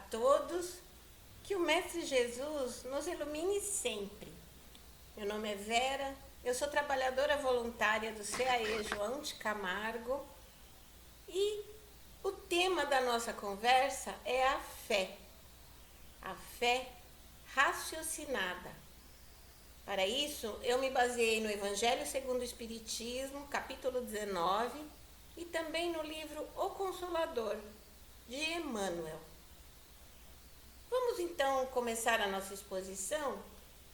todos, que o Mestre Jesus nos ilumine sempre. Meu nome é Vera, eu sou trabalhadora voluntária do CAE João de Camargo e o tema da nossa conversa é a fé raciocinada. Para isso, eu me baseei no Evangelho segundo o Espiritismo, capítulo 19, e também no livro O Consolador, de Emmanuel. Vamos então começar a nossa exposição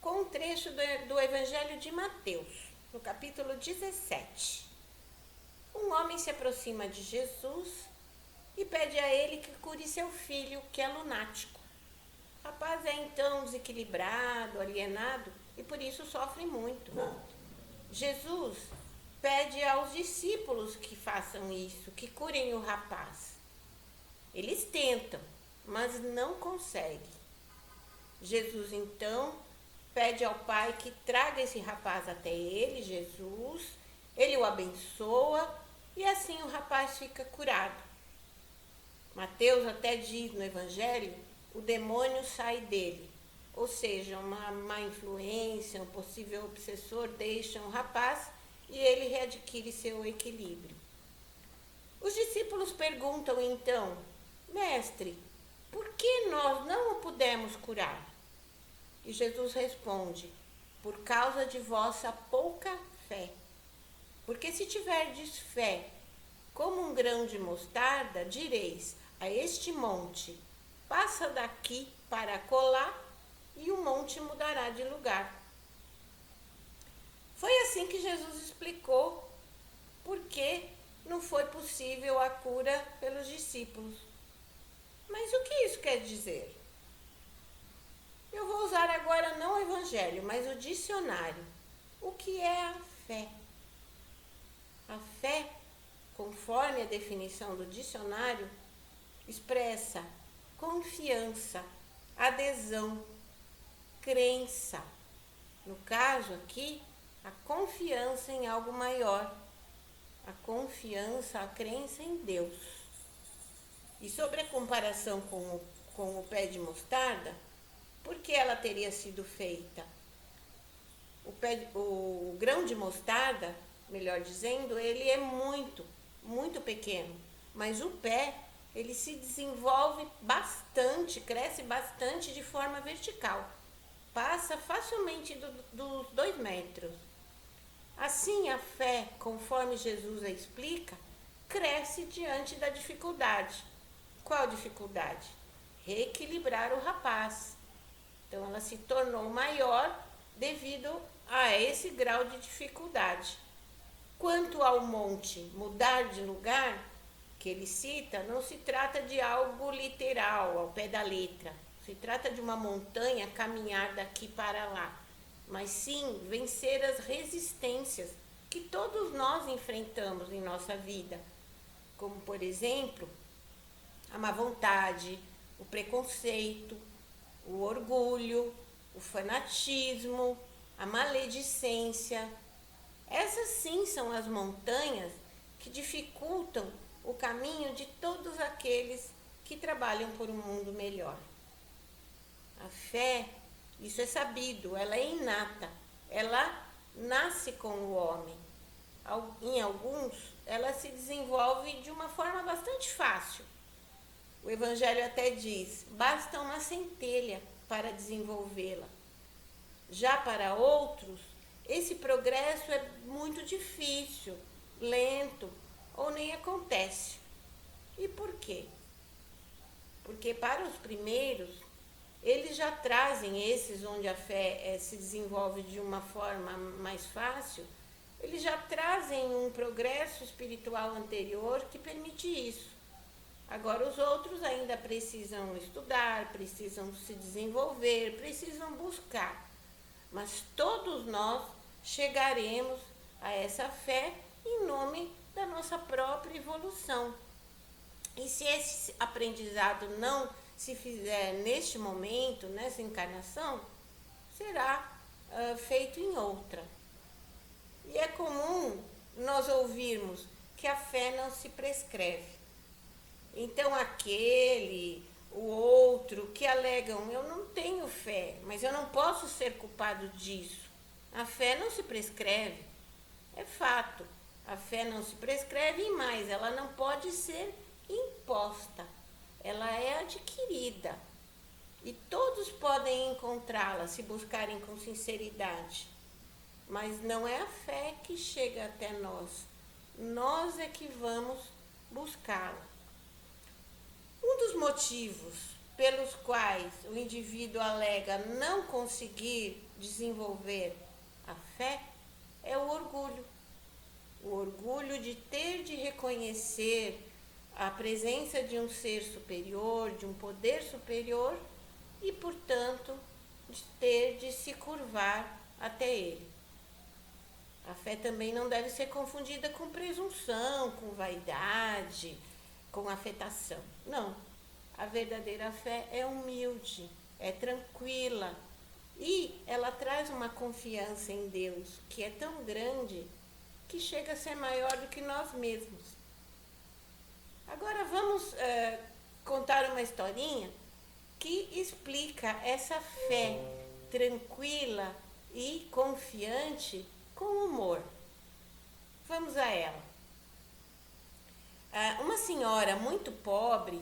com um trecho do Evangelho de Mateus, no capítulo 17. Um homem se aproxima de Jesus e pede a ele que cure seu filho, que é lunático. O rapaz é então desequilibrado, alienado e por isso sofre muito. Jesus pede aos discípulos que façam isso, que curem o rapaz. Eles tentam, mas não conseguem. Jesus então pede ao Pai que traga esse rapaz até ele, Jesus, ele o abençoa e assim o rapaz fica curado. Mateus até diz no Evangelho, o demônio sai dele, ou seja, uma má influência, um possível obsessor deixa o rapaz e ele readquire seu equilíbrio. Os discípulos perguntam então, Mestre, por que nós não o pudemos curar? E Jesus responde, por causa de vossa pouca fé. Porque se tiverdes fé como um grão de mostarda, direis a este monte, passa daqui para colar, e o monte mudará de lugar. Foi assim que Jesus explicou por que não foi possível a cura pelos discípulos. Mas o que isso quer dizer? Eu vou usar agora não o Evangelho, mas o dicionário. O que é a fé? A fé, conforme a definição do dicionário, expressa confiança, adesão, crença. No caso aqui, a confiança em algo maior, a confiança, a crença em Deus. E sobre a comparação com o pé de mostarda, por que ela teria sido feita? O grão de mostarda, melhor dizendo, ele é muito pequeno, mas o pé, ele se desenvolve bastante, cresce bastante de forma vertical, passa facilmente dos 2 metros. Assim, a fé, conforme Jesus a explica, cresce diante da dificuldade. Qual dificuldade? Reequilibrar o rapaz. Então, ela se tornou maior devido a esse grau de dificuldade. Quanto ao monte mudar de lugar, que ele cita, não se trata de algo literal, ao pé da letra. Se trata de uma montanha caminhar daqui para lá, mas sim vencer as resistências que todos nós enfrentamos em nossa vida, como, por exemplo, a má vontade, o preconceito, o orgulho, o fanatismo, a maledicência. Essas sim são as montanhas que dificultam o caminho de todos aqueles que trabalham por um mundo melhor. A fé, isso é sabido, ela é inata, ela nasce com o homem. Em alguns, ela se desenvolve de uma forma bastante fácil. O Evangelho até diz, basta uma centelha para desenvolvê-la. Já para outros, esse progresso é muito difícil, lento ou nem acontece. E por quê? Porque para os primeiros, eles já trazem, esses onde a fé se desenvolve de uma forma mais fácil, eles já trazem um progresso espiritual anterior que permite isso. Agora os outros ainda precisam estudar, precisam se desenvolver, precisam buscar. Mas todos nós chegaremos a essa fé em nome da nossa própria evolução. E se esse aprendizado não se fizer neste momento, nessa encarnação, será feito em outra. E é comum nós ouvirmos que a fé não se prescreve. Então o outro outro que alegam, eu não tenho fé, mas eu não posso ser culpado disso. A fé não se prescreve, é fato. A fé não se prescreve e mais, ela não pode ser imposta, ela é adquirida. E todos podem encontrá-la se buscarem com sinceridade. Mas não é a fé que chega até nós. Nós é que vamos buscá-la. Um dos motivos pelos quais o indivíduo alega não conseguir desenvolver a fé é o orgulho. O orgulho de ter de reconhecer a presença de um ser superior, de um poder superior e, portanto, de ter de se curvar até ele. A fé também não deve ser confundida com presunção, com vaidade, com afetação. Não. A verdadeira fé é humilde, é tranquila e ela traz uma confiança em Deus que é tão grande que chega a ser maior do que nós mesmos. Agora vamos contar uma historinha que explica essa fé tranquila e confiante com humor. Vamos a ela. Uma senhora muito pobre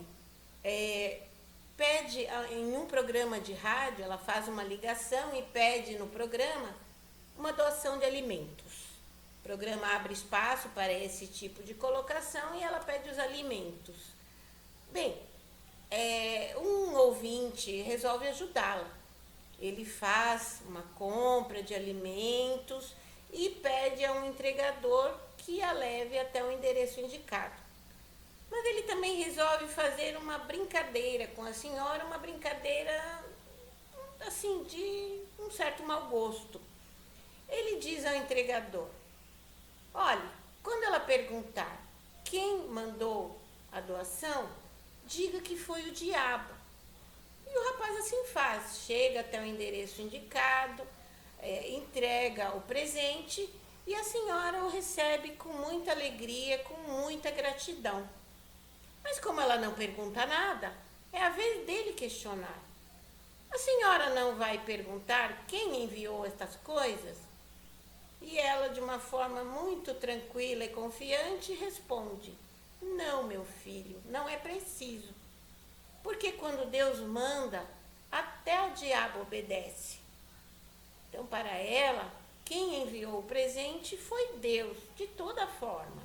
pede em um programa de rádio, ela faz uma ligação e pede no programa uma doação de alimentos. O programa abre espaço para esse tipo de colocação e ela pede os alimentos. Bem, um ouvinte resolve ajudá-la. Ele faz uma compra de alimentos e pede a um entregador que a leve até o endereço indicado. Mas ele também resolve fazer uma brincadeira com a senhora, uma brincadeira assim de um certo mau gosto. Ele diz ao entregador: olha, quando ela perguntar quem mandou a doação, diga que foi o diabo. E o rapaz assim faz, chega até o endereço indicado, entrega o presente e a senhora o recebe com muita alegria, com muita gratidão. Mas como ela não pergunta nada, é a vez dele questionar. A senhora não vai perguntar quem enviou estas coisas? E ela, de uma forma muito tranquila e confiante, responde: não, meu filho, não é preciso. Porque quando Deus manda, até o diabo obedece. Então, para ela, quem enviou o presente foi Deus, de toda forma.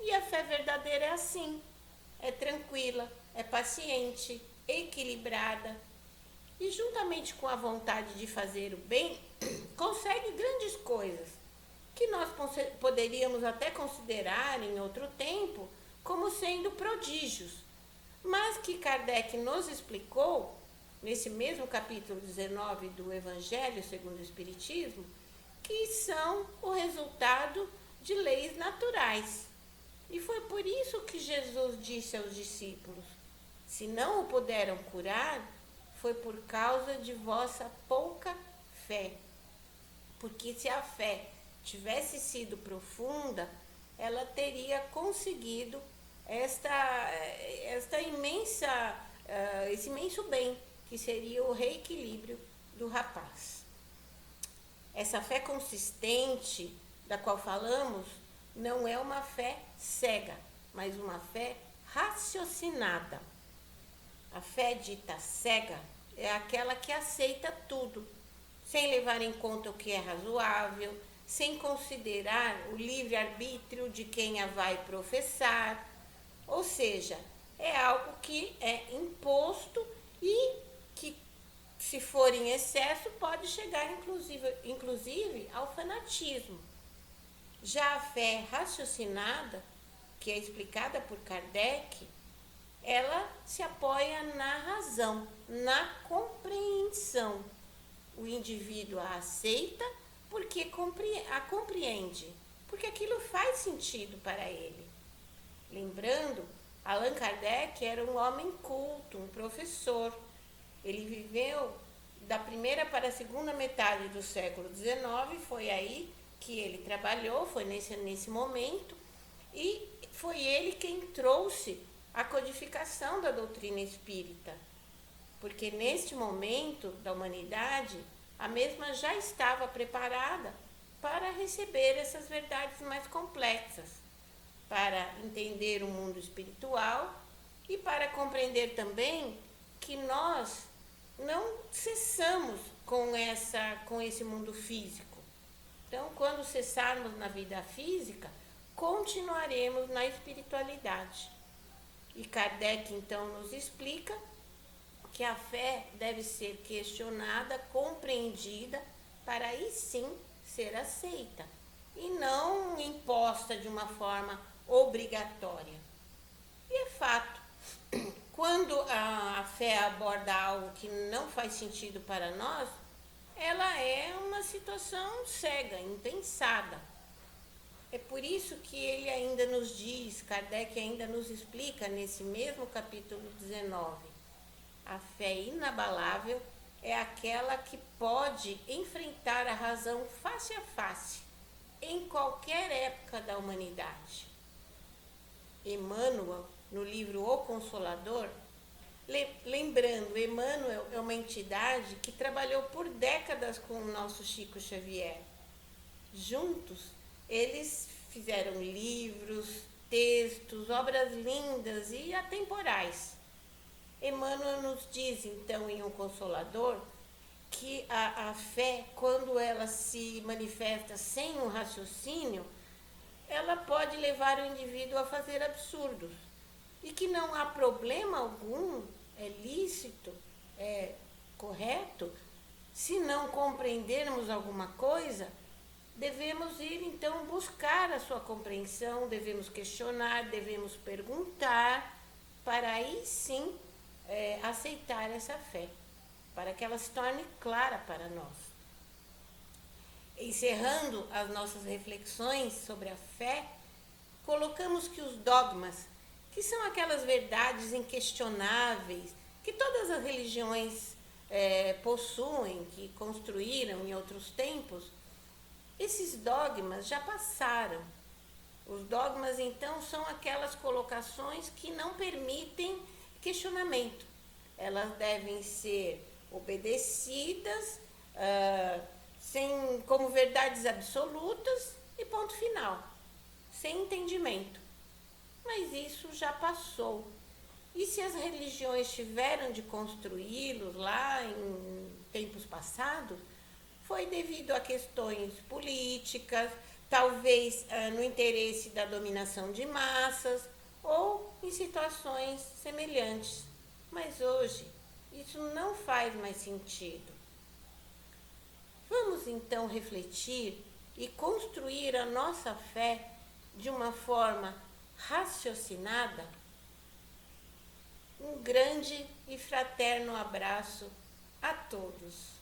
E a fé verdadeira é assim. É tranquila, é paciente, equilibrada e, juntamente com a vontade de fazer o bem, consegue grandes coisas que nós poderíamos até considerar em outro tempo como sendo prodígios, mas que Kardec nos explicou, nesse mesmo capítulo 19 do Evangelho segundo o Espiritismo, que são o resultado de leis naturais. E foi por isso que Jesus disse aos discípulos: se não o puderam curar, foi por causa de vossa pouca fé. Porque se a fé tivesse sido profunda, ela teria conseguido esse imenso bem, que seria o reequilíbrio do rapaz. Essa fé consistente da qual falamos não é uma fé cega, mas uma fé raciocinada. A fé dita cega é aquela que aceita tudo, sem levar em conta o que é razoável, sem considerar o livre-arbítrio de quem a vai professar. Ou seja, é algo que é imposto e que, se for em excesso, pode chegar inclusive ao fanatismo. Já a fé raciocinada, que é explicada por Kardec, ela se apoia na razão, na compreensão. O indivíduo a aceita porque a compreende, porque aquilo faz sentido para ele. Lembrando, Allan Kardec era um homem culto, um professor. Ele viveu da primeira para a segunda metade do século XIX, foi aí que ele trabalhou, foi nesse momento, e foi ele quem trouxe a codificação da doutrina espírita. porque neste momento da humanidade, a mesma já estava preparada para receber essas verdades mais complexas, para entender o mundo espiritual e para compreender também que nós não cessamos com esse mundo físico. Então, quando cessarmos na vida física, continuaremos na espiritualidade. E Kardec então nos explica que a fé deve ser questionada, compreendida, para aí sim ser aceita e não imposta de uma forma obrigatória. E é fato, quando a fé aborda algo que não faz sentido para nós, ela é uma situação cega, impensada. É por isso que ele ainda nos diz, Kardec ainda nos explica nesse mesmo capítulo 19, a fé inabalável é aquela que pode enfrentar a razão face a face, em qualquer época da humanidade. Emmanuel, no livro O Consolador, lembrando, Emmanuel é uma entidade que trabalhou por décadas com o nosso Chico Xavier. Juntos, eles fizeram livros, textos, obras lindas e atemporais. Emmanuel nos diz, então, em O Consolador, que a fé, quando ela se manifesta sem um raciocínio, ela pode levar o indivíduo a fazer absurdos. E que não há problema algum, é lícito, é correto, se não compreendermos alguma coisa, devemos ir então buscar a sua compreensão, devemos questionar, devemos perguntar, para aí sim aceitar essa fé, para que ela se torne clara para nós. Encerrando as nossas reflexões sobre a fé, colocamos que os dogmas, que são aquelas verdades inquestionáveis que todas as religiões possuem, que construíram em outros tempos, esses dogmas já passaram. Os dogmas, então, são aquelas colocações que não permitem questionamento. Elas devem ser obedecidas como verdades absolutas e ponto final, sem entendimento. Mas isso já passou. E se as religiões tiveram de construí-los lá em tempos passados, foi devido a questões políticas, talvez no interesse da dominação de massas ou em situações semelhantes. Mas hoje isso não faz mais sentido. Vamos então refletir e construir a nossa fé de uma forma raciocinada? Um grande e fraterno abraço a todos.